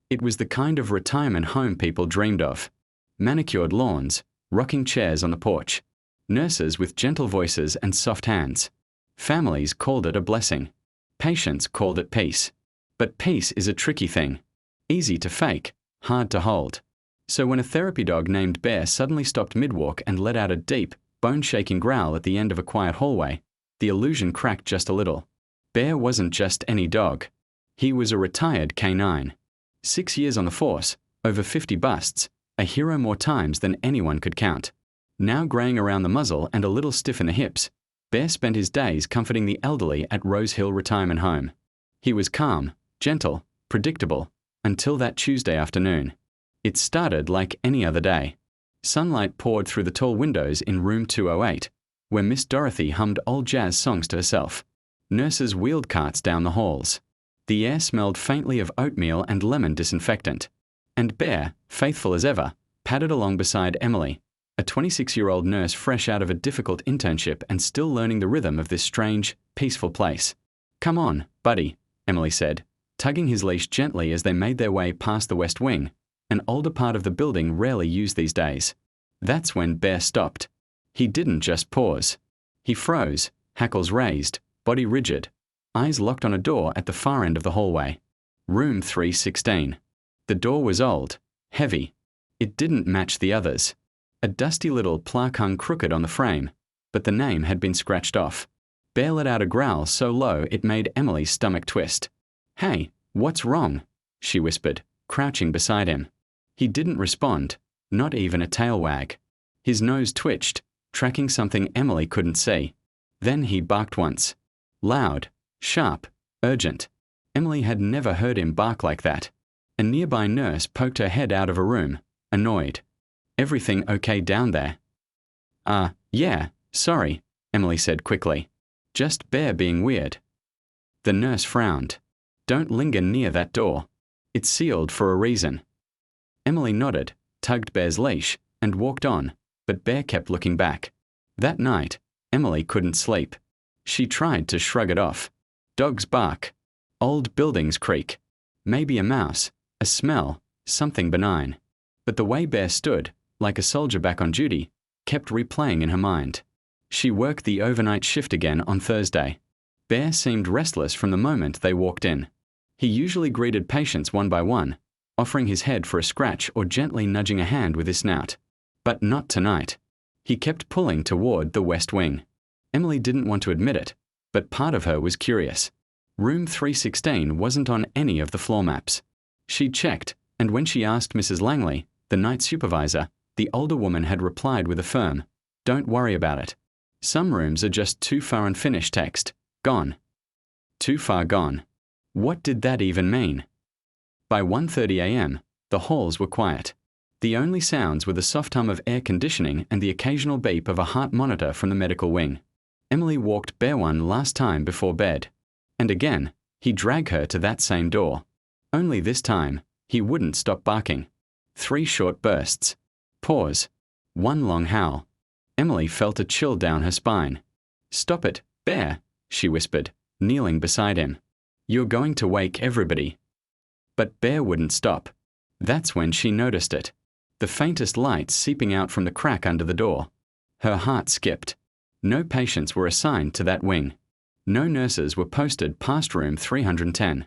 It was the kind of retirement home people dreamed of. Manicured lawns, rocking chairs on the porch, nurses with gentle voices and soft hands. Families called it a blessing. Patients called it peace. But peace is a tricky thing. Easy to fake, hard to hold. So when a therapy dog named Bear suddenly stopped mid-walk and let out a deep, bone-shaking growl at the end of a quiet hallway, the illusion cracked just a little. Bear wasn't just any dog. He was a retired canine. 6 years on the force, over 50 busts, a hero more times than anyone could count. Now graying around the muzzle and a little stiff in the hips, Bear spent his days comforting the elderly at Rose Hill Retirement Home. He was calm, gentle, predictable, until that Tuesday afternoon. It started like any other day. Sunlight poured through the tall windows in room 208, where Miss Dorothy hummed old jazz songs to herself. Nurses wheeled carts down the halls. The air smelled faintly of oatmeal and lemon disinfectant. And Bear, faithful as ever, padded along beside Emily, a 26-year-old nurse fresh out of a difficult internship and still learning the rhythm of this strange, peaceful place. "Come on, buddy," Emily said, tugging his leash gently as they made their way past the West Wing, an older part of the building rarely used these days. That's when Bear stopped. He didn't just pause. He froze, hackles raised, body rigid, eyes locked on a door at the far end of the hallway. Room 316. The door was old, heavy. It didn't match the others. A dusty little plaque hung crooked on the frame, but the name had been scratched off. Bear let out a growl so low it made Emily's stomach twist. "Hey, what's wrong?" she whispered, crouching beside him. He didn't respond, not even a tail wag. His nose twitched, tracking something Emily couldn't see. Then he barked once. Loud, sharp, urgent. Emily had never heard him bark like that. A nearby nurse poked her head out of a room, annoyed. "Everything okay down there?" Yeah, sorry," Emily said quickly. "Just Bear being weird." The nurse frowned. "Don't linger near that door. It's sealed for a reason." Emily nodded, tugged Bear's leash, and walked on, but Bear kept looking back. That night, Emily couldn't sleep. She tried to shrug it off. Dogs bark. Old buildings creak. Maybe a mouse, a smell, something benign. But the way Bear stood, like a soldier back on duty, kept replaying in her mind. She worked the overnight shift again on Thursday. Bear seemed restless from the moment they walked in. He usually greeted patients one by one, offering his head for a scratch or gently nudging a hand with his snout. But not tonight. He kept pulling toward the West Wing. Emily didn't want to admit it, but part of her was curious. Room 316 wasn't on any of the floor maps. She checked, and when she asked Mrs. Langley, the night supervisor, the older woman had replied with a firm, "Don't worry about it. Some rooms are just too far unfinished text. Gone." Too far gone. What did that even mean? By 1:30 a.m., the halls were quiet. The only sounds were the soft hum of air conditioning and the occasional beep of a heart monitor from the medical wing. Emily walked Bear one last time before bed. And again, he'd drag her to that same door. Only this time, he wouldn't stop barking. 3 short bursts. Pause. 1 long howl. Emily felt a chill down her spine. "Stop it, Bear," she whispered, kneeling beside him. "You're going to wake everybody." But Bear wouldn't stop. That's when she noticed it. The faintest light seeping out from the crack under the door. Her heart skipped. No patients were assigned to that wing. No nurses were posted past room 310.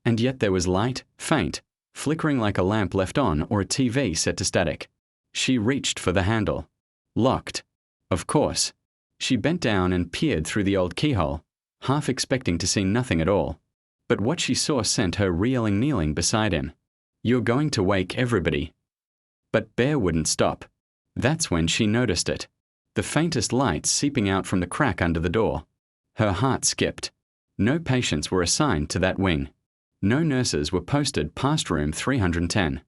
And yet there was light, faint, flickering like a lamp left on or a TV set to static. She reached for the handle. Locked. Of course. She bent down and peered through the old keyhole, half expecting to see nothing at all. But what she saw sent her reeling kneeling beside him. "You're going to wake everybody." But Bear wouldn't stop. That's when she noticed it. The faintest light seeping out from the crack under the door. Her heart skipped. No patients were assigned to that wing. No nurses were posted past room 310.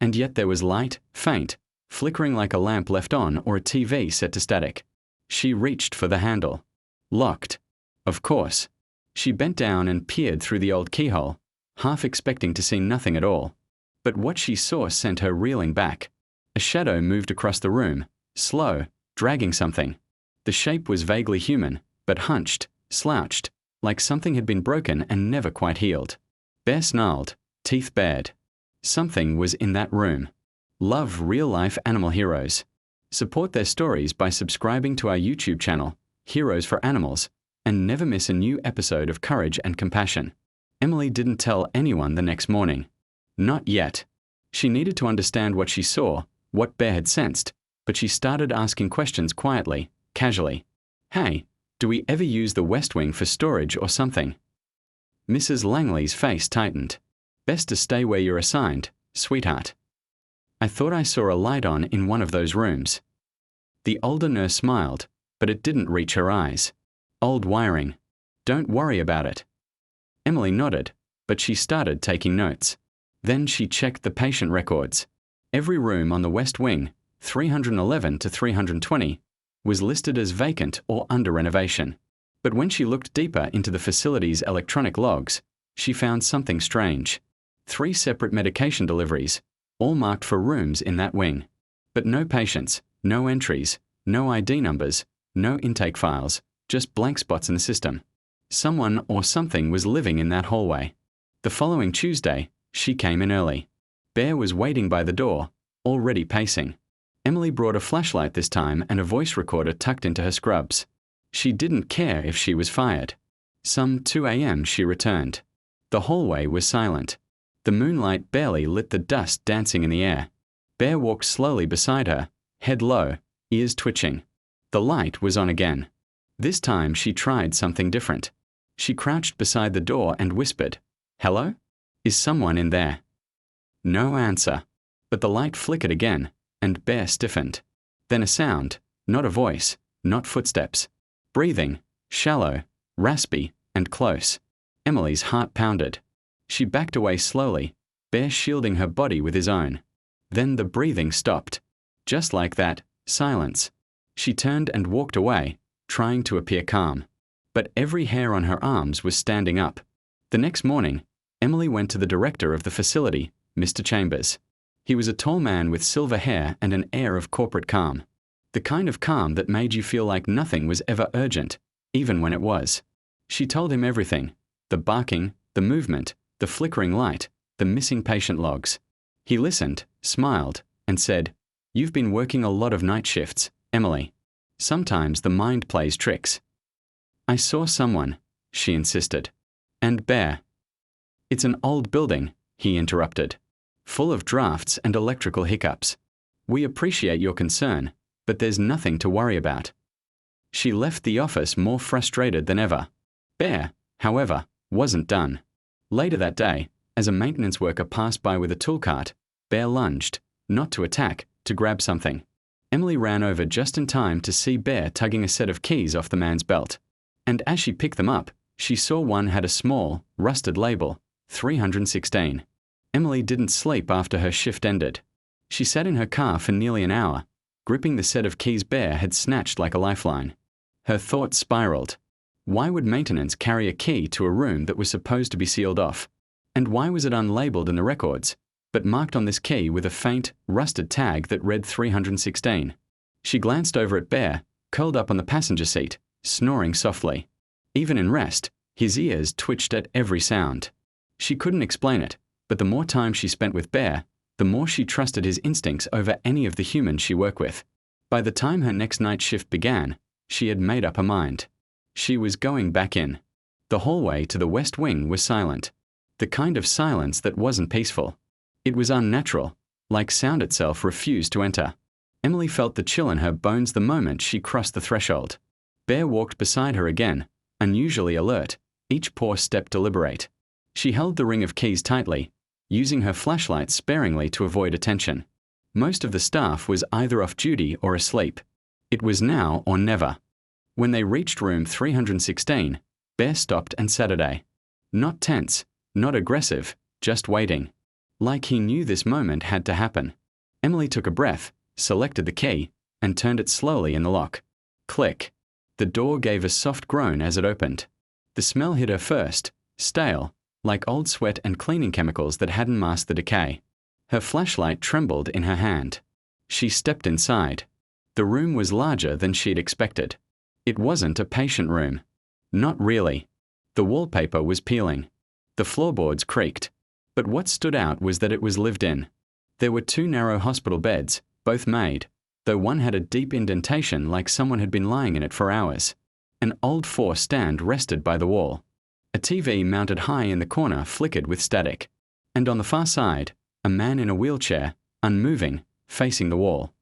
And yet there was light, faint, flickering like a lamp left on or a TV set to static. She reached for the handle. Locked. Of course. She bent down and peered through the old keyhole, half expecting to see nothing at all. But what she saw sent her reeling back. A shadow moved across the room, slow, dragging something. The shape was vaguely human, but hunched, slouched, like something had been broken and never quite healed. Bear snarled, teeth bared. Something was in that room. Love real-life animal heroes. Support their stories by subscribing to our YouTube channel, Heroes for Animals, and never miss a new episode of Courage and Compassion. Emily didn't tell anyone the next morning. Not yet. She needed to understand what she saw, what Bear had sensed, but she started asking questions quietly, casually. Hey, do we ever use the West Wing for storage or something? Mrs. Langley's face tightened. Best to stay where you're assigned, sweetheart. I thought I saw a light on in one of those rooms. The older nurse smiled, but it didn't reach her eyes. Old wiring. Don't worry about it. Emily nodded, but she started taking notes. Then she checked the patient records. Every room on the West Wing, 311 to 320, was listed as vacant or under renovation. But when she looked deeper into the facility's electronic logs, she found something strange. 3 separate medication deliveries, all marked for rooms in that wing. But no patients, no entries, no ID numbers, no intake files, just blank spots in the system. Someone or something was living in that hallway. The following Tuesday, she came in early. Bear was waiting by the door, already pacing. Emily brought a flashlight this time and a voice recorder tucked into her scrubs. She didn't care if she was fired. Some 2 a.m. she returned. The hallway was silent. The moonlight barely lit the dust dancing in the air. Bear walked slowly beside her, head low, ears twitching. The light was on again. This time she tried something different. She crouched beside the door and whispered, "Hello? Is someone in there?" No answer. But the light flickered again, and Bear stiffened. Then a sound, not a voice, not footsteps. Breathing, shallow, raspy, and close. Emily's heart pounded. She backed away slowly, Bear shielding her body with his own. Then the breathing stopped. Just like that, silence. She turned and walked away, trying to appear calm. But every hair on her arms was standing up. The next morning, Emily went to the director of the facility, Mr. Chambers. He was a tall man with silver hair and an air of corporate calm. The kind of calm that made you feel like nothing was ever urgent, even when it was. She told him everything. The barking, the movement, the flickering light, the missing patient logs. He listened, smiled, and said, "You've been working a lot of night shifts, Emily. Sometimes the mind plays tricks." "I saw someone," she insisted. "And Bear." "It's an old building," he interrupted, "full of drafts and electrical hiccups. We appreciate your concern, but there's nothing to worry about." She left the office more frustrated than ever. Bear, however, wasn't done. Later that day, as a maintenance worker passed by with a tool cart, Bear lunged, not to attack, to grab something. Emily ran over just in time to see Bear tugging a set of keys off the man's belt. And as she picked them up, she saw one had a small, rusted label, 316. Emily didn't sleep after her shift ended. She sat in her car for nearly an hour, gripping the set of keys Bear had snatched like a lifeline. Her thoughts spiraled. Why would maintenance carry a key to a room that was supposed to be sealed off? And why was it unlabeled in the records, but marked on this key with a faint, rusted tag that read 316? She glanced over at Bear, curled up on the passenger seat, snoring softly. Even in rest, his ears twitched at every sound. She couldn't explain it, but the more time she spent with Bear, the more she trusted his instincts over any of the humans she worked with. By the time her next night shift began, she had made up her mind. She was going back in. The hallway to the West Wing was silent. The kind of silence that wasn't peaceful. It was unnatural, like sound itself refused to enter. Emily felt the chill in her bones the moment she crossed the threshold. Bear walked beside her again, unusually alert, each poor step deliberate. She held the ring of keys tightly, using her flashlight sparingly to avoid attention. Most of the staff was either off duty or asleep. It was now or never. When they reached room 316, Bear stopped and sat. Not tense, not aggressive, just waiting. Like he knew this moment had to happen. Emily took a breath, selected the key, and turned it slowly in the lock. Click. The door gave a soft groan as it opened. The smell hit her first, stale, like old sweat and cleaning chemicals that hadn't masked the decay. Her flashlight trembled in her hand. She stepped inside. The room was larger than she'd expected. It wasn't a patient room. Not really. The wallpaper was peeling. The floorboards creaked. But what stood out was that it was lived in. There were 2 narrow hospital beds, both made, though one had a deep indentation like someone had been lying in it for hours. An old 4 stand rested by the wall. A TV mounted high in the corner flickered with static. And on the far side, a man in a wheelchair, unmoving, facing the wall.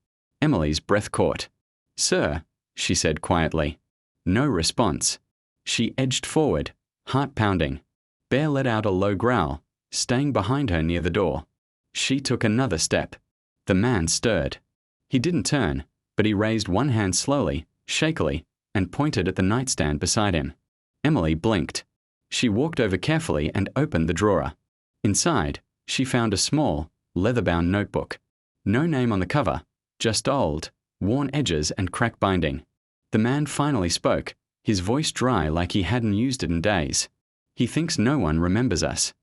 Emily's breath caught. "Sir," she said quietly. No response. She edged forward, heart pounding. Bear let out a low growl, staying behind her near the door. She took another step. The man stirred. He didn't turn, but he raised one hand slowly, shakily, and pointed at the nightstand beside him. Emily blinked. She walked over carefully and opened the drawer. Inside, she found a small, leather-bound notebook. No name on the cover, just old, worn edges and cracked binding. The man finally spoke, his voice dry like he hadn't used it in days. "He thinks no one remembers us."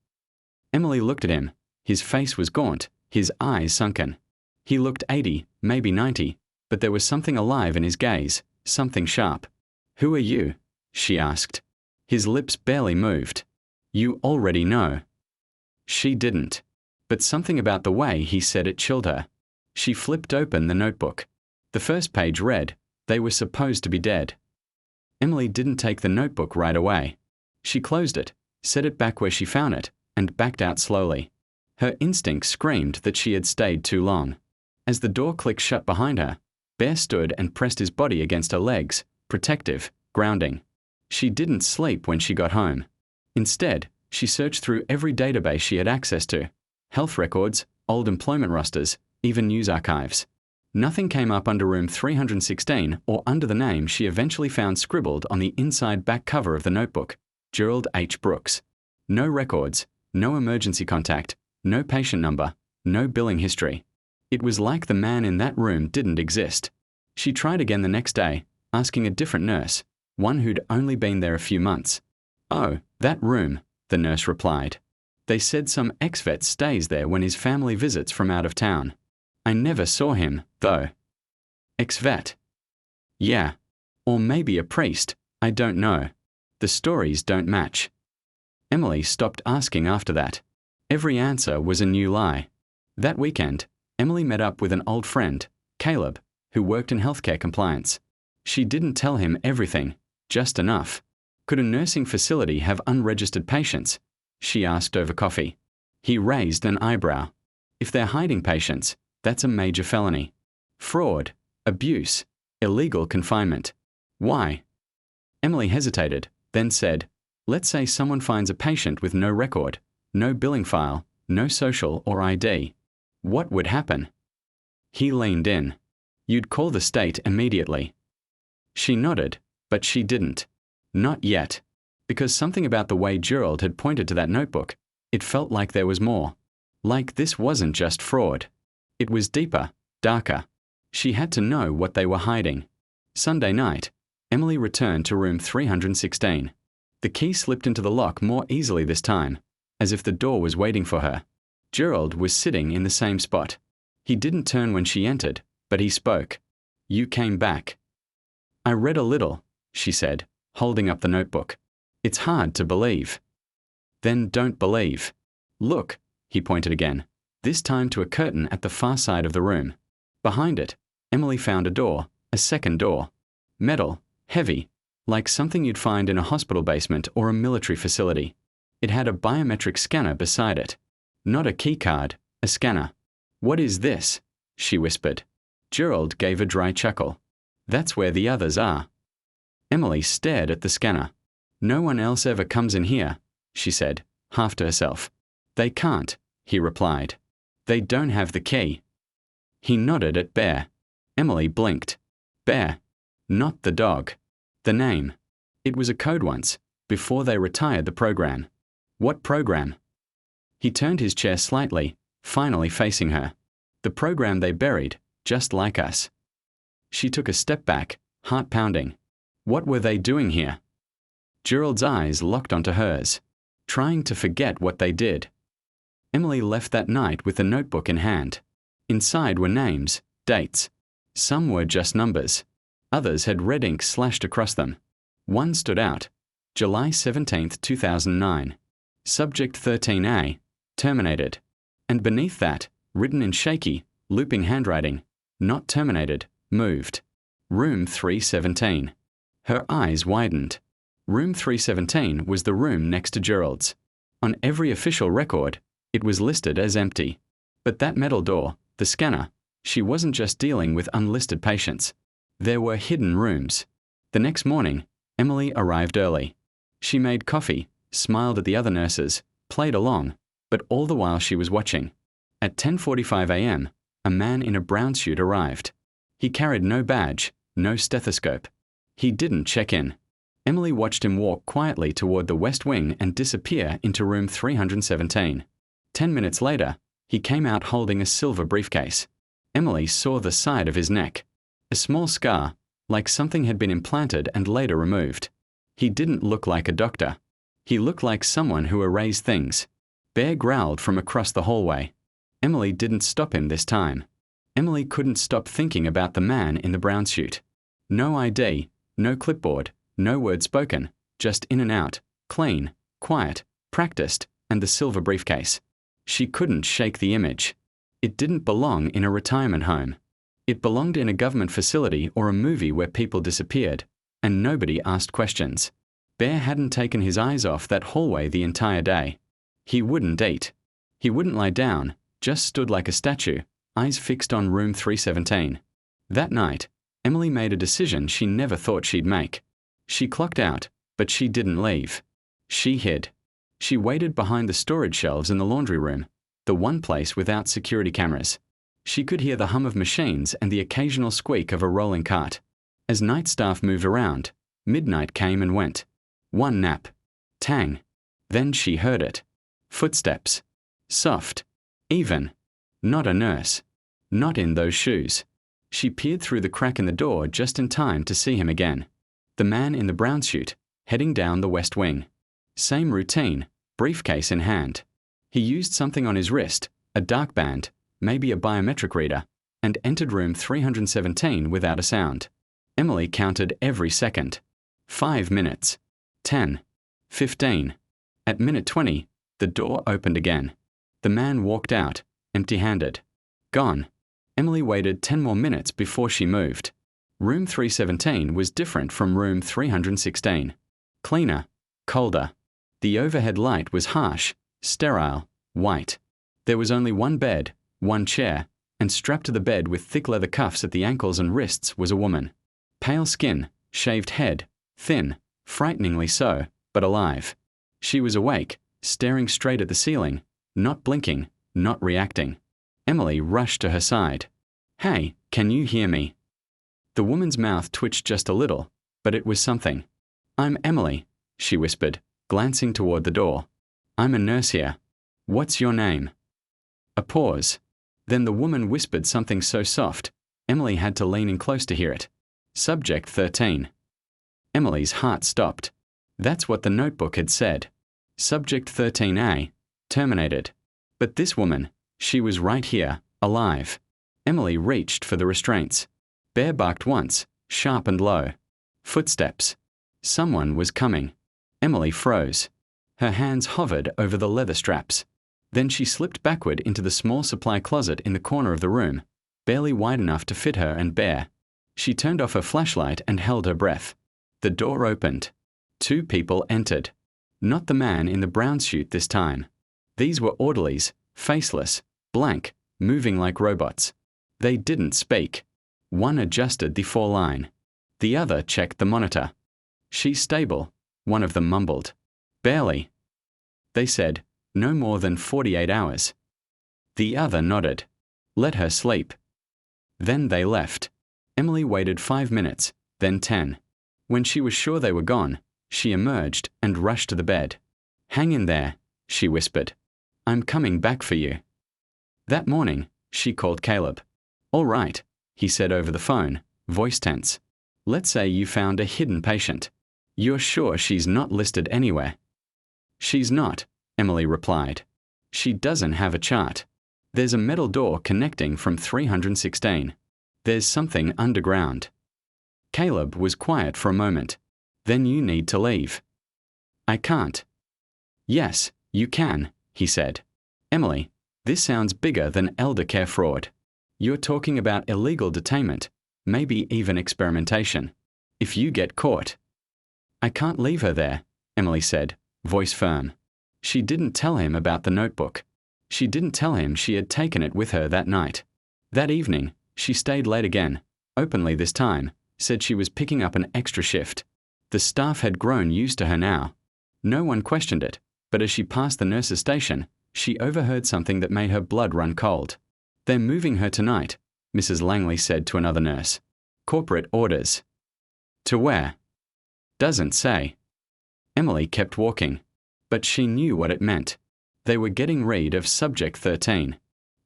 Emily looked at him. His face was gaunt, his eyes sunken. He looked 80, maybe 90, but there was something alive in his gaze, something sharp. "Who are you?" she asked. His lips barely moved. "You already know." She didn't. But something about the way he said it chilled her. She flipped open the notebook. The first page read, "They were supposed to be dead." Emily didn't take the notebook right away. She closed it, set it back where she found it, and backed out slowly. Her instinct screamed that she had stayed too long. As the door clicked shut behind her, Bear stood and pressed his body against her legs, protective, grounding. She didn't sleep when she got home. Instead, she searched through every database she had access to. Health records, old employment rosters, even news archives. Nothing came up under room 316 or under the name she eventually found scribbled on the inside back cover of the notebook, Gerald H. Brooks. No records, no emergency contact, no patient number, no billing history. It was like the man in that room didn't exist. She tried again the next day, asking a different nurse, one who'd only been there a few months. "Oh, that room," the nurse replied. "They said some ex-vet stays there when his family visits from out of town. I never saw him, though." "Ex-vet?" "Yeah. Or maybe a priest, I don't know. The stories don't match." Emily stopped asking after that. Every answer was a new lie. That weekend, Emily met up with an old friend, Caleb, who worked in healthcare compliance. She didn't tell him everything, just enough. Could a nursing facility have unregistered patients? She asked over coffee. He raised an eyebrow. If they're hiding patients, that's a major felony. Fraud, abuse, illegal confinement. Why? Emily hesitated, then said, "Let's say someone finds a patient with no record, no billing file, no social or ID. What would happen?" He leaned in. "You'd call the state immediately." She nodded, but she didn't. Not yet. Because something about the way Gerald had pointed to that notebook, it felt like there was more. Like this wasn't just fraud. It was deeper, darker. She had to know what they were hiding. Sunday night, Emily returned to room 316. The key slipped into the lock more easily this time, as if the door was waiting for her. Gerald was sitting in the same spot. He didn't turn when she entered, but he spoke. "You came back." "I read a little," she said, holding up the notebook. "It's hard to believe." "Then don't believe." "Look," he pointed again, this time to a curtain at the far side of the room. Behind it, Emily found a door, a second door. Metal, heavy, like something you'd find in a hospital basement or a military facility. It had a biometric scanner beside it. Not a key card, a scanner. "What is this?" she whispered. Gerald gave a dry chuckle. "That's where the others are." Emily stared at the scanner. "No one else ever comes in here," she said, half to herself. "They can't," he replied. "They don't have the key." He nodded at Bear. Emily blinked. Bear. Not the dog. The name. It was a code once, before they retired the program. What program? He turned his chair slightly, finally facing her. The program they buried, just like us. She took a step back, heart pounding. What were they doing here? Gerald's eyes locked onto hers, trying to forget what they did. Emily left that night with the notebook in hand. Inside were names, dates. Some were just numbers. Others had red ink slashed across them. One stood out. July 17, 2009. Subject 13A, terminated. And beneath that, written in shaky, looping handwriting, not terminated, moved. Room 317. Her eyes widened. Room 317 was the room next to Gerald's. On every official record, it was listed as empty. But that metal door, the scanner, she wasn't just dealing with unlisted patients. There were hidden rooms. The next morning, Emily arrived early. She made coffee, smiled at the other nurses, played along, but all the while she was watching. At 10:45 a.m., a man in a brown suit arrived. He carried no badge, no stethoscope. He didn't check in. Emily watched him walk quietly toward the west wing and disappear into room 317. 10 minutes later, he came out holding a silver briefcase. Emily saw the side of his neck. A small scar, like something had been implanted and later removed. He didn't look like a doctor. He looked like someone who erased things. Bear growled from across the hallway. Emily didn't stop him this time. Emily couldn't stop thinking about the man in the brown suit. No ID, no clipboard, no word spoken, just in and out, clean, quiet, practiced, and the silver briefcase. She couldn't shake the image. It didn't belong in a retirement home. It belonged in a government facility or a movie where people disappeared, and nobody asked questions. Bear hadn't taken his eyes off that hallway the entire day. He wouldn't eat. He wouldn't lie down, just stood like a statue, eyes fixed on room 317. That night, Emily made a decision she never thought she'd make. She clocked out, but she didn't leave. She hid. She waited behind the storage shelves in the laundry room, the one place without security cameras. She could hear the hum of machines and the occasional squeak of a rolling cart. As night staff moved around, midnight came and went. One nap. Tang. Then she heard it. Footsteps. Soft. Even. Not a nurse. Not in those shoes. She peered through the crack in the door just in time to see him again. The man in the brown suit, heading down the west wing. Same routine, briefcase in hand. He used something on his wrist, a dark band, maybe a biometric reader, and entered room 317 without a sound. Emily counted every second. 5 minutes. 10. 15. At minute 20, the door opened again. The man walked out, empty-handed. Gone. Emily waited 10 more minutes before she moved. Room 317 was different from room 316. Cleaner. Colder. The overhead light was harsh, sterile, white. There was only one bed, one chair, and strapped to the bed with thick leather cuffs at the ankles and wrists was a woman. Pale skin, shaved head, thin, frighteningly so, but alive. She was awake, staring straight at the ceiling, not blinking, not reacting. Emily rushed to her side. "Hey, can you hear me?" The woman's mouth twitched just a little, but it was something. "I'm Emily," she whispered, glancing toward the door. "I'm a nurse here. What's your name?" A pause. Then the woman whispered something so soft, Emily had to lean in close to hear it. Subject 13. Emily's heart stopped. That's what the notebook had said. Subject 13A, terminated. But this woman, she was right here, alive. Emily reached for the restraints. Bear barked once, sharp and low. Footsteps. Someone was coming. Emily froze. Her hands hovered over the leather straps. Then she slipped backward into the small supply closet in the corner of the room, barely wide enough to fit her and Bear. She turned off her flashlight and held her breath. The door opened. 2 people entered. Not the man in the brown suit this time. These were orderlies, faceless, blank, moving like robots. They didn't speak. One adjusted the 4-line. The other checked the monitor. "She's stable," one of them mumbled. "Barely." They said, "No more than 48 hours." The other nodded. "Let her sleep." Then they left. Emily waited 5 minutes, then 10. When she was sure they were gone, she emerged and rushed to the bed. "Hang in there," she whispered. "I'm coming back for you." That morning, she called Caleb. "All right," he said over the phone, voice tense. "Let's say you found a hidden patient. You're sure she's not listed anywhere?" "She's not," Emily replied. "She doesn't have a chart. There's a metal door connecting from 316. There's something underground." Caleb was quiet for a moment. "Then you need to leave." "I can't." "Yes, you can," he said. Emily, this sounds bigger than elder care fraud. You're talking about illegal detainment, maybe even experimentation. If you get caught. I can't leave her there, Emily said, voice firm. She didn't tell him about the notebook. She didn't tell him she had taken it with her that night. That evening, she stayed late again, openly this time, said she was picking up an extra shift. The staff had grown used to her now. No one questioned it, but as she passed the nurse's station, she overheard something that made her blood run cold. They're moving her tonight, Mrs. Langley said to another nurse. Corporate orders. To where? Doesn't say. Emily kept walking, but she knew what it meant. They were getting rid of Subject 13.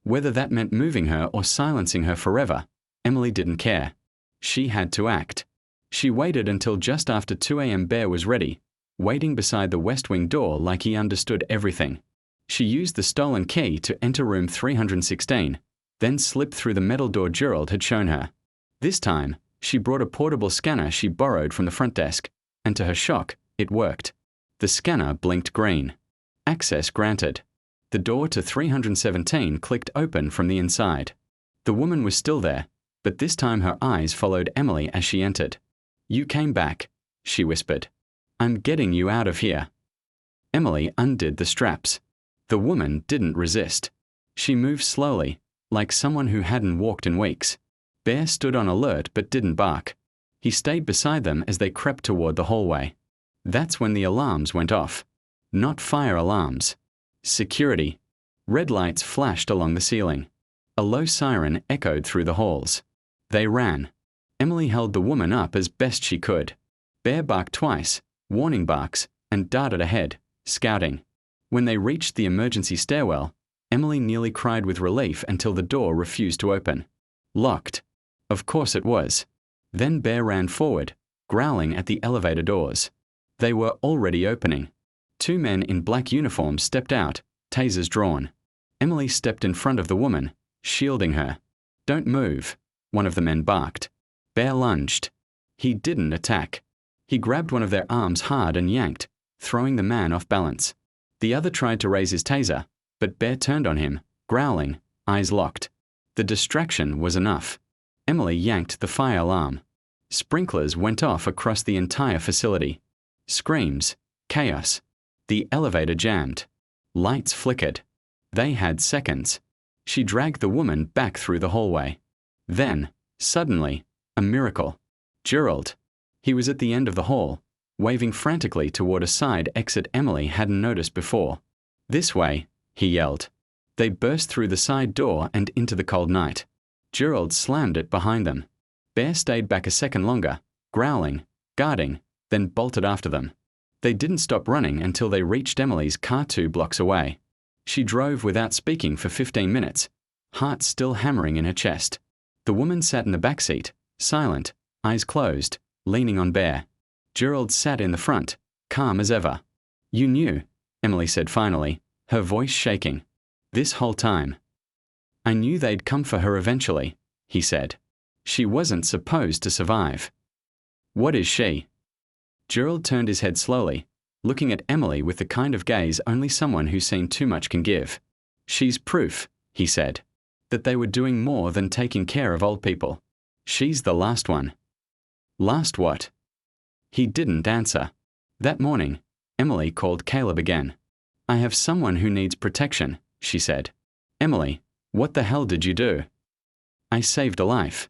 Whether that meant moving her or silencing her forever, Emily didn't care. She had to act. She waited until just after 2 a.m. Bear was ready, waiting beside the West Wing door like he understood everything. She used the stolen key to enter room 316, then slipped through the metal door Gerald had shown her. This time, she brought a portable scanner she borrowed from the front desk, and to her shock, it worked. The scanner blinked green. Access granted. The door to 317 clicked open from the inside. The woman was still there, but this time her eyes followed Emily as she entered. You came back, she whispered. I'm getting you out of here. Emily undid the straps. The woman didn't resist. She moved slowly, like someone who hadn't walked in weeks. Bear stood on alert but didn't bark. He stayed beside them as they crept toward the hallway. That's when the alarms went off. Not fire alarms. Security. Red lights flashed along the ceiling. A low siren echoed through the halls. They ran. Emily held the woman up as best she could. Bear barked twice, warning barks, and darted ahead, scouting. When they reached the emergency stairwell, Emily nearly cried with relief until the door refused to open. Locked. Of course it was. Then Bear ran forward, growling at the elevator doors. They were already opening. 2 men in black uniforms stepped out, tasers drawn. Emily stepped in front of the woman, shielding her. Don't move, one of the men barked. Bear lunged. He didn't attack. He grabbed one of their arms hard and yanked, throwing the man off balance. The other tried to raise his taser, but Bear turned on him, growling, eyes locked. The distraction was enough. Emily yanked the fire alarm. Sprinklers went off across the entire facility. Screams, chaos. The elevator jammed. Lights flickered. They had seconds. She dragged the woman back through the hallway. Then, suddenly, a miracle. Gerald. He was at the end of the hall, waving frantically toward a side exit Emily hadn't noticed before. This way, he yelled. They burst through the side door and into the cold night. Gerald slammed it behind them. Bear stayed back a second longer, growling, guarding, then bolted after them. They didn't stop running until they reached Emily's car 2 blocks away. She drove without speaking for 15 minutes, heart still hammering in her chest. The woman sat in the back seat, silent, eyes closed, leaning on Bear. Gerald sat in the front, calm as ever. You knew, Emily said finally, her voice shaking. This whole time. I knew they'd come for her eventually, he said. She wasn't supposed to survive. What is she? Gerald turned his head slowly, looking at Emily with the kind of gaze only someone who's seen too much can give. She's proof, he said, that they were doing more than taking care of old people. She's the last one. Last what? He didn't answer. That morning, Emily called Caleb again. I have someone who needs protection, she said. Emily, what the hell did you do? I saved a life.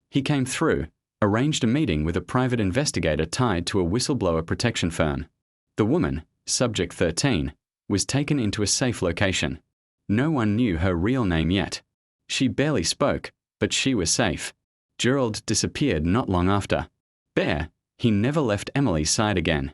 He came through, arranged a meeting with a private investigator tied to a whistleblower protection firm. The woman, Subject 13, was taken into a safe location. No one knew her real name yet. She barely spoke, but she was safe. Gerald disappeared not long after. Bear, he never left Emily's side again.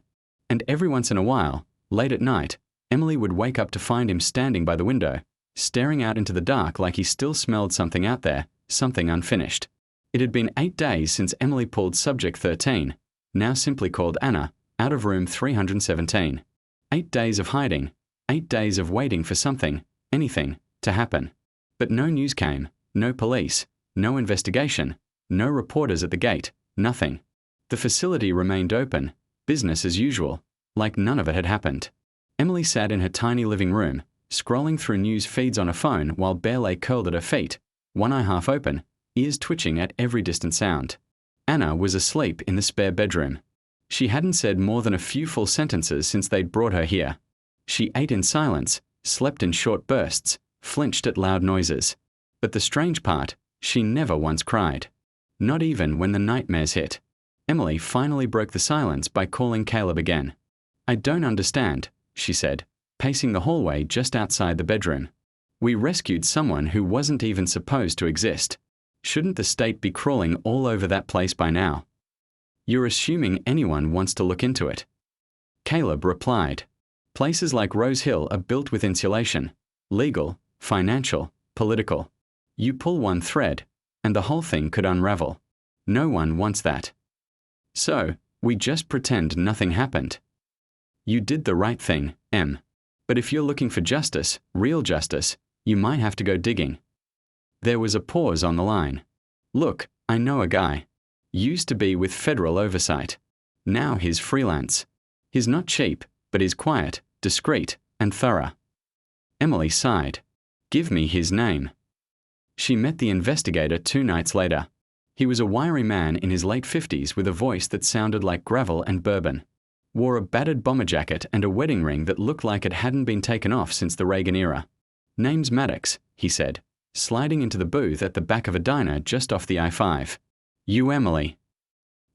And every once in a while, late at night, Emily would wake up to find him standing by the window, staring out into the dark like he still smelled something out there, something unfinished. It had been 8 days since Emily pulled Subject 13, now simply called Anna, out of room 317. 8 days of hiding, 8 days of waiting for something, anything, to happen. But no news came, no police, no investigation, no reporters at the gate, nothing. The facility remained open, business as usual, like none of it had happened. Emily sat in her tiny living room, scrolling through news feeds on a phone while Bear lay curled at her feet, one eye half open, ears twitching at every distant sound. Anna was asleep in the spare bedroom. She hadn't said more than a few full sentences since they'd brought her here. She ate in silence, slept in short bursts, flinched at loud noises. But the strange part, she never once cried. Not even when the nightmares hit. Emily finally broke the silence by calling Caleb again. "I don't understand," she said, pacing the hallway just outside the bedroom. "We rescued someone who wasn't even supposed to exist. Shouldn't the state be crawling all over that place by now? You're assuming anyone wants to look into it." Caleb replied, "Places like Rose Hill are built with insulation. Legal, financial, political. You pull one thread, and the whole thing could unravel. No one wants that. So, we just pretend nothing happened. You did the right thing, Em. But if you're looking for justice, real justice, you might have to go digging." There was a pause on the line. "Look, I know a guy. Used to be with federal oversight. Now he's freelance. He's not cheap, but he's quiet, discreet, and thorough." Emily sighed. "Give me his name." She met the investigator 2 nights later. He was a wiry man in his late 50s with a voice that sounded like gravel and bourbon. Wore a battered bomber jacket and a wedding ring that looked like it hadn't been taken off since the Reagan era. "Name's Maddox," he said, sliding into the booth at the back of a diner just off the I-5. "You Emily?"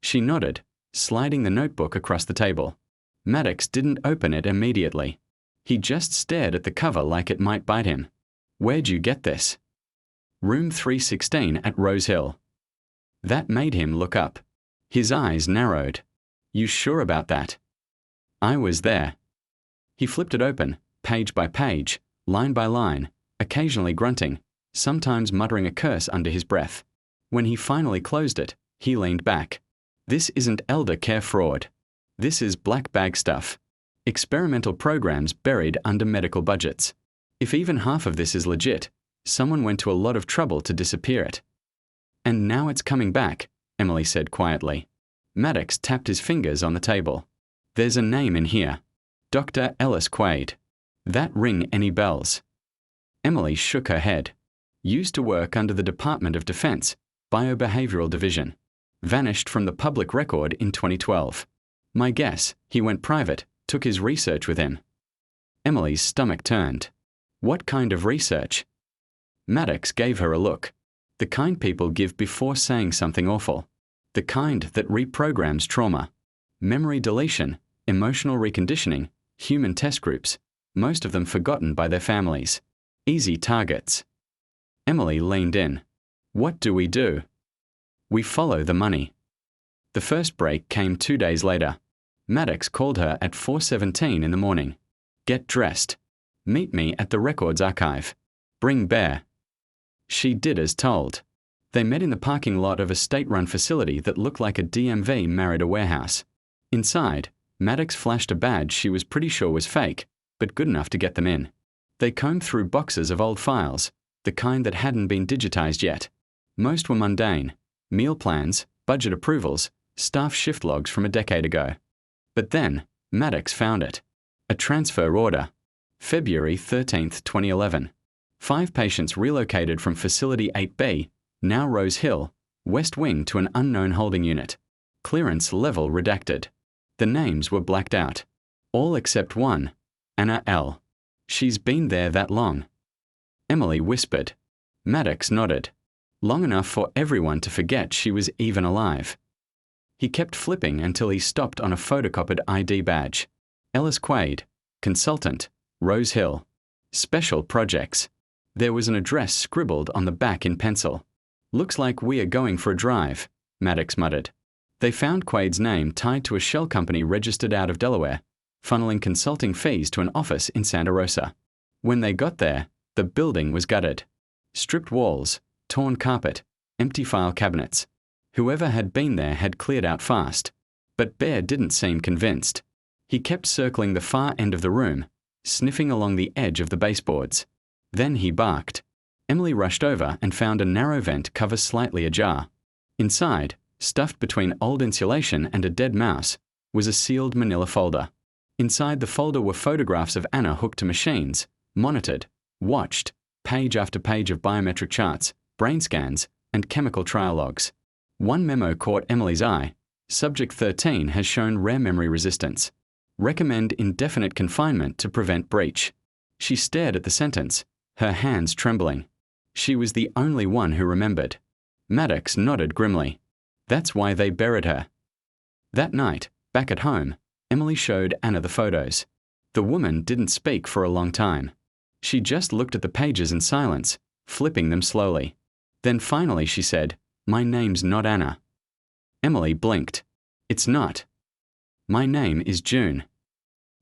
She nodded, sliding the notebook across the table. Maddox didn't open it immediately. He just stared at the cover like it might bite him. "Where'd you get this?" "Room 316 at Rose Hill." That made him look up. His eyes narrowed. "You sure about that?" "I was there." He flipped it open, page by page, line by line, occasionally grunting, sometimes muttering a curse under his breath. When he finally closed it, he leaned back. "This isn't elder care fraud. This is black bag stuff. Experimental programs buried under medical budgets. If even half of this is legit, someone went to a lot of trouble to disappear it." "And now it's coming back," Emily said quietly. Maddox tapped his fingers on the table. "There's a name in here. Dr. Ellis Quaid. That ring any bells?" Emily shook her head. "Used to work under the Department of Defense, Biobehavioral Division. Vanished from the public record in 2012. My guess, he went private, took his research with him." Emily's stomach turned. "What kind of research?" Maddox gave her a look. The kind people give before saying something awful. The kind that reprograms trauma. Memory deletion, emotional reconditioning, human test groups, most of them forgotten by their families. Easy targets. Emily leaned in. "What do we do?" "We follow the money." The first break came 2 days later. Maddox called her at 4:17 in the morning. "Get dressed. Meet me at the records archive. Bring Bear." She did as told. They met in the parking lot of a state-run facility that looked like a DMV married a warehouse. Inside, Maddox flashed a badge she was pretty sure was fake, but good enough to get them in. They combed through boxes of old files, the kind that hadn't been digitized yet. Most were mundane. Meal plans, budget approvals, staff shift logs from a decade ago. But then, Maddox found it. A transfer order. February 13th, 2011. 5 patients relocated from Facility 8B, now Rose Hill, West Wing to an unknown holding unit. Clearance level redacted. The names were blacked out. All except one, Anna L. She's been there that long. Emily whispered. Maddox nodded. Long enough for everyone to forget she was even alive. He kept flipping until he stopped on a photocopied ID badge. Ellis Quaid, consultant, Rose Hill. Special projects. There was an address scribbled on the back in pencil. Looks like we are going for a drive, Maddox muttered. They found Quaid's name tied to a shell company registered out of Delaware, funneling consulting fees to an office in Santa Rosa. When they got there, the building was gutted. Stripped walls, torn carpet, empty file cabinets. Whoever had been there had cleared out fast. But Bear didn't seem convinced. He kept circling the far end of the room, sniffing along the edge of the baseboards. Then he barked. Emily rushed over and found a narrow vent cover slightly ajar. Inside, stuffed between old insulation and a dead mouse, was a sealed manila folder. Inside the folder were photographs of Anna hooked to machines, monitored, watched, page after page of biometric charts, brain scans, and chemical trial logs. One memo caught Emily's eye. Subject 13 has shown rare memory resistance. Recommend indefinite confinement to prevent breach. She stared at the sentence, her hands trembling. She was the only one who remembered. Maddox nodded grimly. That's why they buried her. That night, back at home, Emily showed Anna the photos. The woman didn't speak for a long time. She just looked at the pages in silence, flipping them slowly. Then finally she said, "My name's not Anna." Emily blinked. "It's not. My name is June."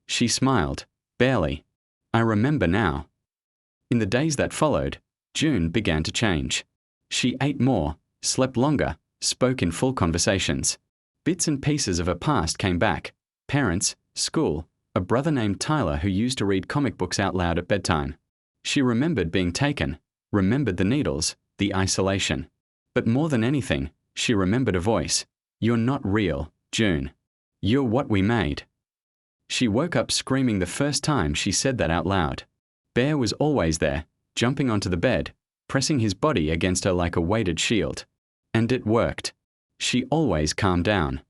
She smiled, barely. "I remember now." In the days that followed, June began to change. She ate more, slept longer, spoke in full conversations. Bits and pieces of her past came back. Parents, school, a brother named Tyler who used to read comic books out loud at bedtime. She remembered being taken, remembered the needles, the isolation. But more than anything, she remembered a voice. "You're not real, June. You're what we made." She woke up screaming the first time she said that out loud. Bear was always there, jumping onto the bed, pressing his body against her like a weighted shield. And it worked. She always calmed down.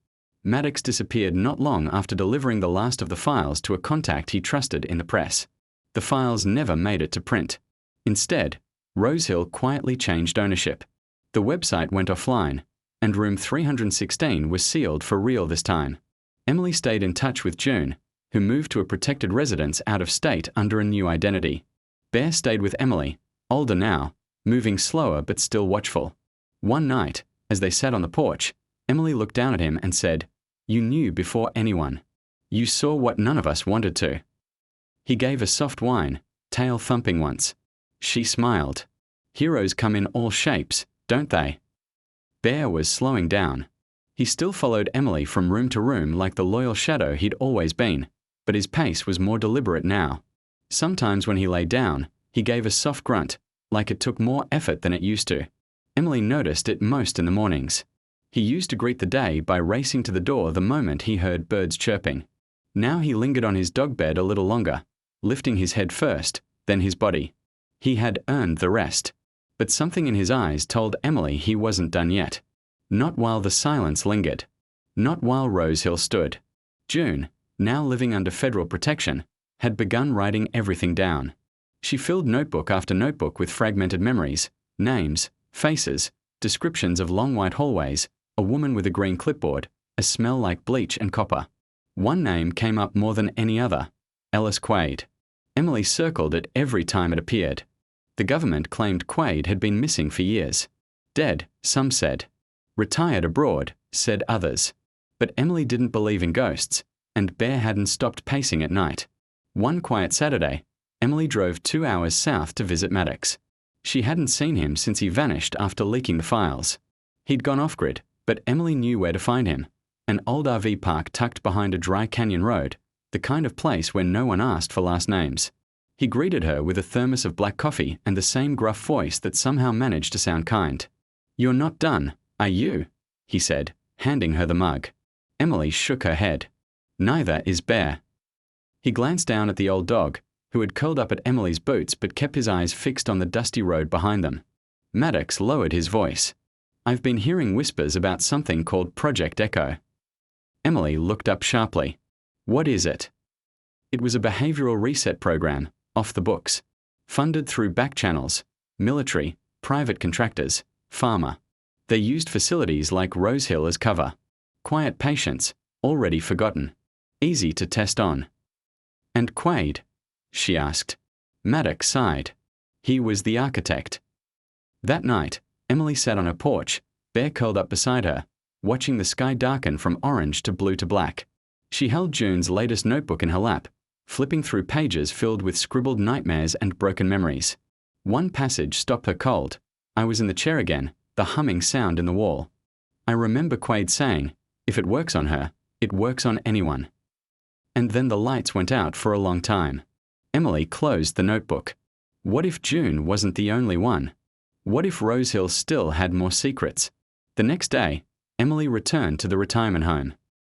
Maddox disappeared not long after delivering the last of the files to a contact he trusted in the press. The files never made it to print. Instead, Rosehill quietly changed ownership. The website went offline, and room 316 was sealed for real this time. Emily stayed in touch with June, who moved to a protected residence out of state under a new identity. Bear stayed with Emily, older now, moving slower but still watchful. One night, as they sat on the porch, Emily looked down at him and said, "You knew before anyone. You saw what none of us wanted to." He gave a soft whine, tail thumping once. She smiled. "Heroes come in all shapes, don't they?" Bear was slowing down. He still followed Emily from room to room like the loyal shadow he'd always been, but his pace was more deliberate now. Sometimes when he lay down, he gave a soft grunt, like it took more effort than it used to. Emily noticed it most in the mornings. He used to greet the day by racing to the door the moment he heard birds chirping. Now he lingered on his dog bed a little longer, lifting his head first, then his body. He had earned the rest. But something in his eyes told Emily he wasn't done yet. Not while the silence lingered. Not while Rosehill stood. June, now living under federal protection, had begun writing everything down. She filled notebook after notebook with fragmented memories, names, faces, descriptions of long white hallways, a woman with a green clipboard, a smell like bleach and copper. One name came up more than any other, Ellis Quaid. Emily circled it every time it appeared. The government claimed Quaid had been missing for years. Dead, some said. Retired abroad, said others. But Emily didn't believe in ghosts, and Bear hadn't stopped pacing at night. One quiet Saturday, Emily drove 2 hours south to visit Maddox. She hadn't seen him since he vanished after leaking the files. He'd gone off-grid, but Emily knew where to find him. An old RV park tucked behind a dry canyon road, the kind of place where no one asked for last names. He greeted her with a thermos of black coffee and the same gruff voice that somehow managed to sound kind. "You're not done, are you?" he said, handing her the mug. Emily shook her head. "Neither is Bear." He glanced down at the old dog, who had curled up at Emily's boots but kept his eyes fixed on the dusty road behind them. Maddox lowered his voice. "I've been hearing whispers about something called Project Echo." Emily looked up sharply. "What is it?" It was a behavioral reset program, off the books, funded through back channels, military, private contractors, pharma. They used facilities like Rosehill as cover. Quiet patients, already forgotten. Easy to test on. "And Quaid?" she asked. Maddox sighed. He was the architect. That night, Emily sat on her porch, Bear curled up beside her, watching the sky darken from orange to blue to black. She held June's latest notebook in her lap, flipping through pages filled with scribbled nightmares and broken memories. One passage stopped her cold. I was in the chair again, the humming sound in the wall. I remember Quaid saying, "If it works on her, it works on anyone." And then the lights went out for a long time. Emily closed the notebook. What if June wasn't the only one? What if Rosehill still had more secrets? The next day, Emily returned to the retirement home.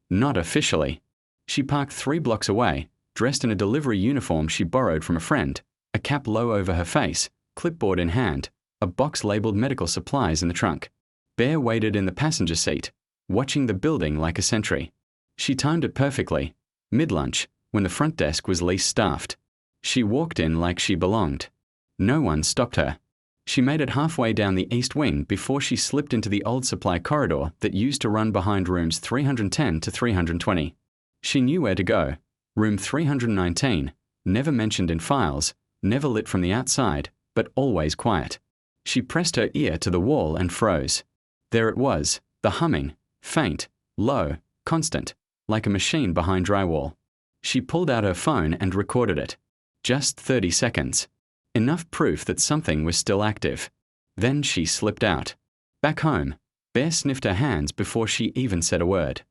Not officially. She parked 3 blocks away, dressed in a delivery uniform she borrowed from a friend, a cap low over her face, clipboard in hand, a box labeled medical supplies in the trunk. Bear waited in the passenger seat, watching the building like a sentry. She timed it perfectly, mid-lunch, when the front desk was least staffed. She walked in like she belonged. No one stopped her. She made it halfway down the east wing before she slipped into the old supply corridor that used to run behind rooms 310 to 320. She knew where to go. Room 319, never mentioned in files, never lit from the outside, but always quiet. She pressed her ear to the wall and froze. There it was, the humming, faint, low, constant, like a machine behind drywall. She pulled out her phone and recorded it. Just 30 seconds. Enough proof that something was still active. Then she slipped out. Back home, Bear sniffed her hands before she even said a word.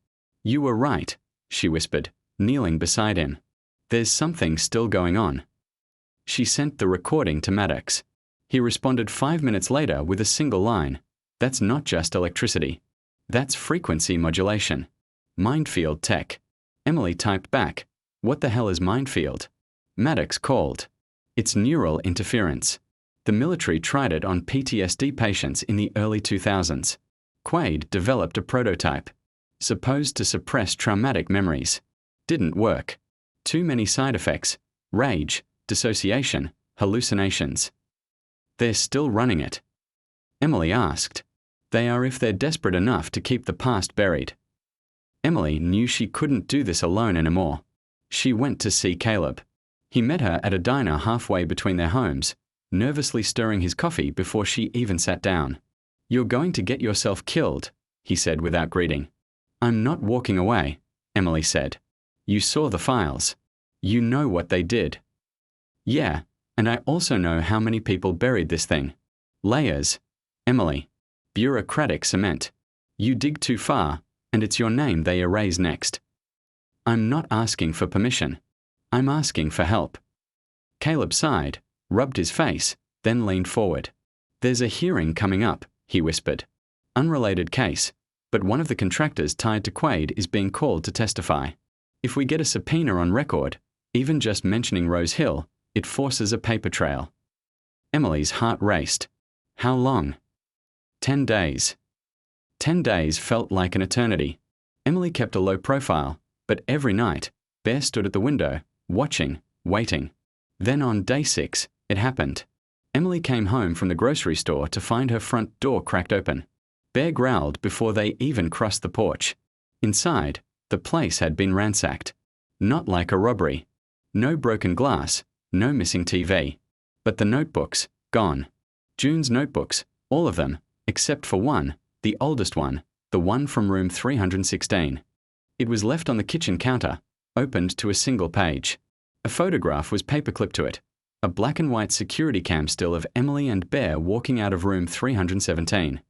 "You were right," she whispered, kneeling beside him. "There's something still going on." She sent the recording to Maddox. He responded 5 minutes later with a single line. "That's not just electricity. That's frequency modulation. Minefield tech." Emily typed back, "What the hell is minefield?" Maddox called. "It's neural interference. The military tried it on PTSD patients in the early 2000s. Quaid developed a prototype, supposed to suppress traumatic memories. Didn't work. Too many side effects: rage, dissociation, hallucinations. They're still running it." Emily asked. "They are if they're desperate enough to keep the past buried." Emily knew she couldn't do this alone anymore. She went to see Caleb. He met her at a diner halfway between their homes, nervously stirring his coffee before she even sat down. "You're going to get yourself killed," he said without greeting. "I'm not walking away," Emily said. "You saw the files. You know what they did." "Yeah, and I also know how many people buried this thing. Layers. Emily. Bureaucratic cement. You dig too far, and it's your name they erase next." "I'm not asking for permission. I'm asking for help." Caleb sighed, rubbed his face, then leaned forward. "There's a hearing coming up," he whispered. "Unrelated case, but one of the contractors tied to Quaid is being called to testify. If we get a subpoena on record, even just mentioning Rose Hill, it forces a paper trail." Emily's heart raced. How long? 10 days. 10 days felt like an eternity. Emily kept a low profile, but every night, Bear stood at the window, watching, waiting. Then on day 6, it happened. Emily came home from the grocery store to find her front door cracked open. Bear growled before they even crossed the porch. Inside, the place had been ransacked. Not like a robbery. No broken glass, no missing TV. But the notebooks, gone. June's notebooks, all of them, except for one, the oldest one, the one from room 316. It was left on the kitchen counter, opened to a single page. A photograph was paperclipped to it, a black and white security cam still of Emily and Bear walking out of room 317.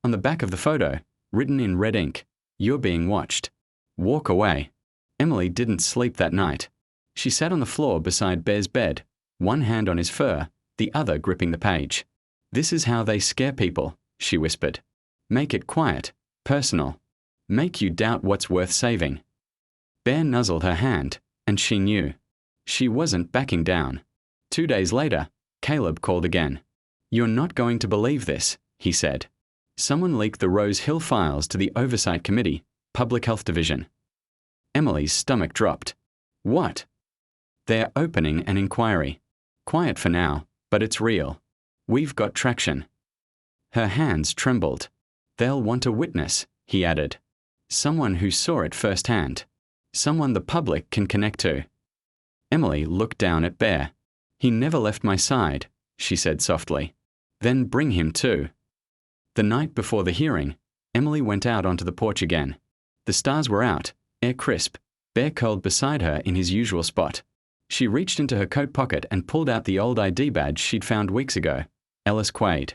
On the back of the photo, written in red ink, "You're being watched. Walk away." Emily didn't sleep that night. She sat on the floor beside Bear's bed, one hand on his fur, the other gripping the page. "This is how they scare people," she whispered. "Make it quiet, personal. Make you doubt what's worth saving." Bear nuzzled her hand, and she knew. She wasn't backing down. 2 days later, Caleb called again. "You're not going to believe this," he said. "Someone leaked the Rose Hill files to the Oversight Committee, Public Health Division." Emily's stomach dropped. "What?" "They're opening an inquiry. Quiet for now, but it's real. We've got traction." Her hands trembled. "They'll want a witness," he added. "Someone who saw it firsthand. Someone the public can connect to." Emily looked down at Bear. "He never left my side," she said softly. "Then bring him too." The night before the hearing, Emily went out onto the porch again. The stars were out, air crisp. Bear curled beside her in his usual spot. She reached into her coat pocket and pulled out the old ID badge she'd found weeks ago. Ellis Quaid.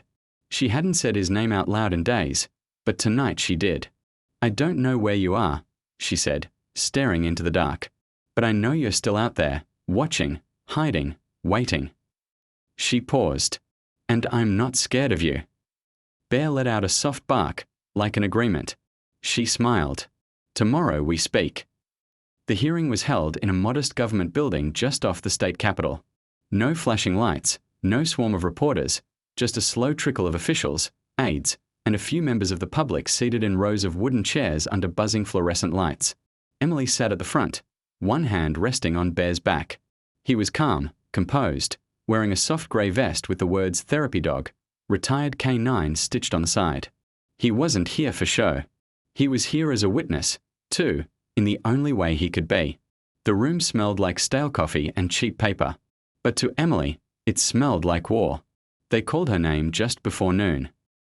She hadn't said his name out loud in days, but tonight she did. "I don't know where you are," she said, staring into the dark. "But I know you're still out there, watching, hiding, waiting." She paused. "And I'm not scared of you." Bear let out a soft bark, like an agreement. She smiled. "Tomorrow we speak." The hearing was held in a modest government building just off the state capitol. No flashing lights, no swarm of reporters, just a slow trickle of officials, aides, and a few members of the public seated in rows of wooden chairs under buzzing fluorescent lights. Emily sat at the front, one hand resting on Bear's back. He was calm, composed, wearing a soft grey vest with the words "Therapy Dog," retired K9 stitched on the side. He wasn't here for show. He was here as a witness, too, in the only way he could be. The room smelled like stale coffee and cheap paper. But to Emily, it smelled like war. They called her name just before noon.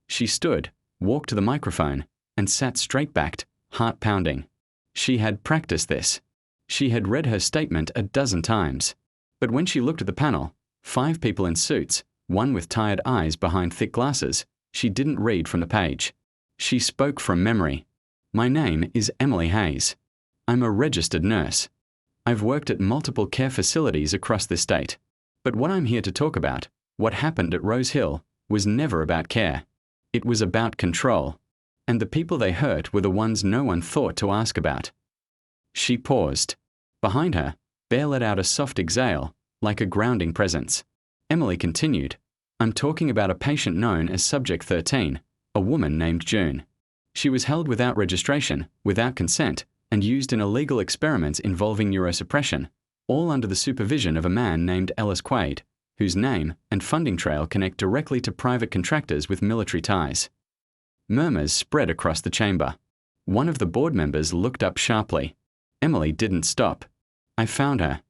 She stood, walked to the microphone, and sat straight-backed, heart pounding. She had practiced this. She had read her statement a dozen times. But when she looked at the panel, 5 people in suits, one with tired eyes behind thick glasses, she didn't read from the page. She spoke from memory. My name is Emily Hayes. I'm a registered nurse. I've worked at multiple care facilities across this state. But what I'm here to talk about, what happened at Rose Hill, was never about care. It was about control. And the people they hurt were the ones no one thought to ask about. She paused. Behind her, Bear let out a soft exhale, like a grounding presence. Emily continued, I'm talking about a patient known as Subject 13, a woman named June. She was held without registration, without consent, and used in illegal experiments involving neurosuppression, all under the supervision of a man named Ellis Quaid, whose name and funding trail connect directly to private contractors with military ties. Murmurs spread across the chamber. One of the board members looked up sharply. Emily didn't stop. I found her.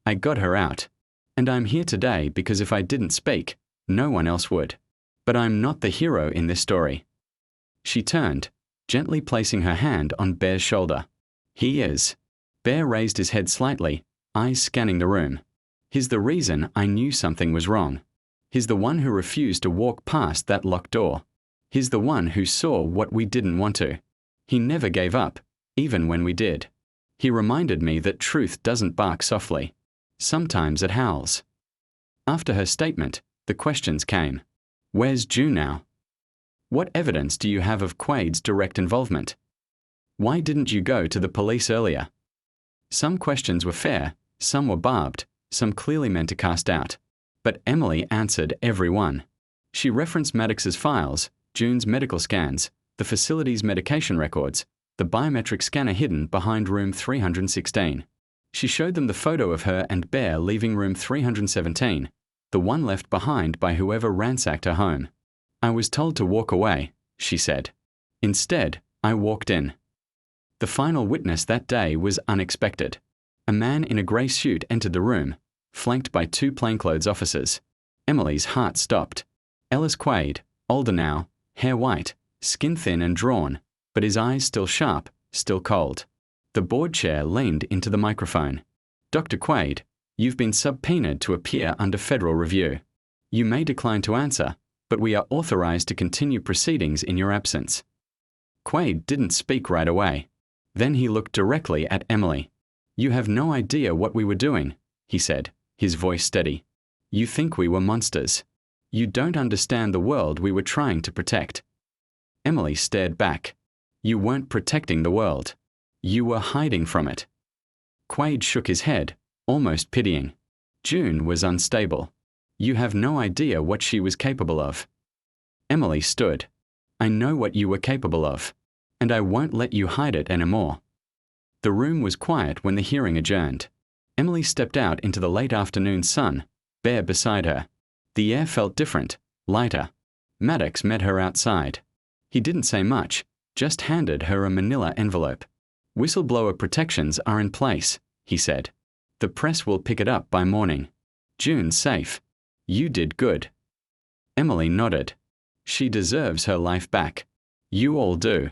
I got her out. And I'm here today because if I didn't speak, no one else would. But I'm not the hero in this story. She turned, gently placing her hand on Bear's shoulder. He is. Bear raised his head slightly, eyes scanning the room. He's the reason I knew something was wrong. He's the one who refused to walk past that locked door. He's the one who saw what we didn't want to. He never gave up, even when we did. He reminded me that truth doesn't bark softly. Sometimes it howls. After her statement, the questions came. Where's June now? What evidence do you have of Quaid's direct involvement? Why didn't you go to the police earlier? Some questions were fair, some were barbed, some clearly meant to cast doubt. But Emily answered every one. She referenced Maddox's files, June's medical scans, the facility's medication records, the biometric scanner hidden behind room 316. She showed them the photo of her and Bear leaving room 317, the one left behind by whoever ransacked her home. I was told to walk away, she said. Instead, I walked in. The final witness that day was unexpected. A man in a grey suit entered the room, flanked by 2 plainclothes officers. Emily's heart stopped. Ellis Quaid, older now, hair white, skin thin and drawn, but his eyes still sharp, still cold. The board chair leaned into the microphone. Dr. Quaid, you've been subpoenaed to appear under federal review. You may decline to answer, but we are authorized to continue proceedings in your absence. Quaid didn't speak right away. Then he looked directly at Emily. You have no idea what we were doing, he said, his voice steady. You think we were monsters. You don't understand the world we were trying to protect. Emily stared back. You weren't protecting the world. You were hiding from it. Quaid shook his head, almost pitying. June was unstable. You have no idea what she was capable of. Emily stood. I know what you were capable of, and I won't let you hide it anymore. The room was quiet when the hearing adjourned. Emily stepped out into the late afternoon sun, Bear beside her. The air felt different, lighter. Maddox met her outside. He didn't say much, just handed her a manila envelope. Whistleblower protections are in place, he said. The press will pick it up by morning. June's safe. You did good. Emily nodded. She deserves her life back. You all do.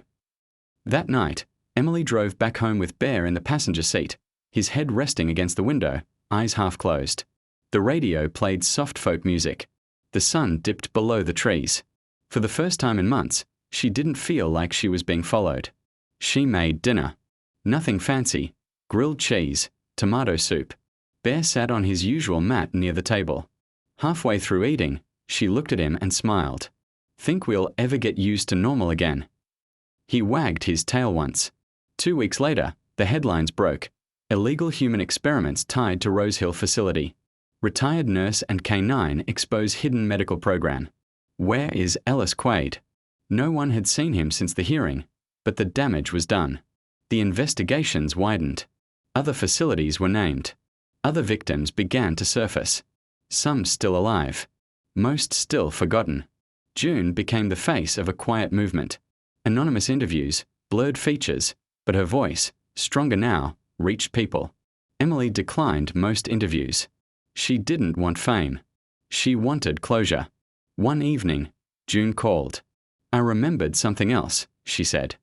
That night, Emily drove back home with Bear in the passenger seat, his head resting against the window, eyes half closed. The radio played soft folk music. The sun dipped below the trees. For the first time in months, she didn't feel like she was being followed. She made dinner. Nothing fancy. Grilled cheese, tomato soup. Bear sat on his usual mat near the table. Halfway through eating, she looked at him and smiled. Think we'll ever get used to normal again? He wagged his tail once. 2 weeks later, the headlines broke. Illegal human experiments tied to Rose Hill facility. Retired nurse and K9 expose hidden medical program. Where is Ellis Quaid? No one had seen him since the hearing, but the damage was done. The investigations widened. Other facilities were named. Other victims began to surface. Some still alive. Most still forgotten. June became the face of a quiet movement. Anonymous interviews, blurred features, but her voice, stronger now, reached people. Emily declined most interviews. She didn't want fame. She wanted closure. One evening, June called. I remembered something else, she said.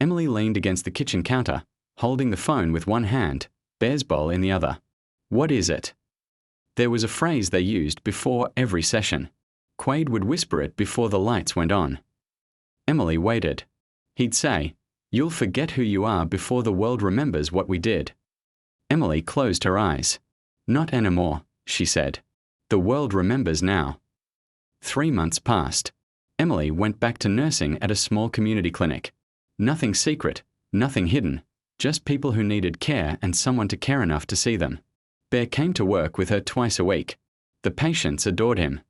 Emily leaned against the kitchen counter, holding the phone with one hand, Bear's bowl in the other. What is it? There was a phrase they used before every session. Quaid would whisper it before the lights went on. Emily waited. He'd say, "You'll forget who you are before the world remembers what we did." Emily closed her eyes. Not anymore, she said. The world remembers now. 3 months passed. Emily went back to nursing at a small community clinic. Nothing secret, nothing hidden, just people who needed care and someone to care enough to see them. Bear came to work with her twice a week. The patients adored him.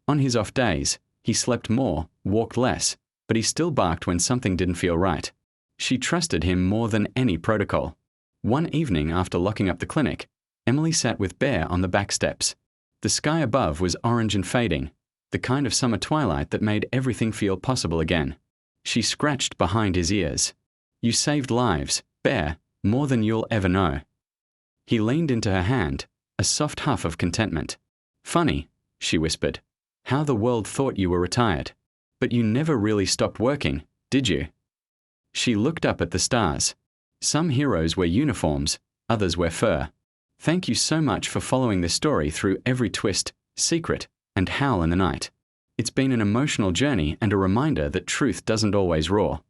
On his off days, he slept more, walked less, but he still barked when something didn't feel right. She trusted him more than any protocol. One evening after locking up the clinic, Emily sat with Bear on the back steps. The sky above was orange and fading, the kind of summer twilight that made everything feel possible again. She scratched behind his ears. You saved lives, Bear, more than you'll ever know. He leaned into her hand, a soft huff of contentment. Funny, she whispered, how the world thought you were retired. But you never really stopped working, did you? She looked up at the stars. Some heroes wear uniforms, others wear fur. Thank you so much for following this story through every twist, secret, and howl in the night. It's been an emotional journey and a reminder that truth doesn't always roar.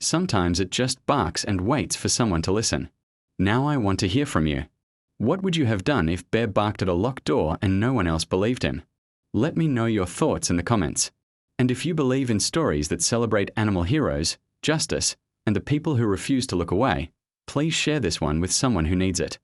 Sometimes it just barks and waits for someone to listen. Now I want to hear from you. What would you have done if Bear barked at a locked door and no one else believed him? Let me know your thoughts in the comments. And if you believe in stories that celebrate animal heroes, justice, and the people who refuse to look away, please share this one with someone who needs it.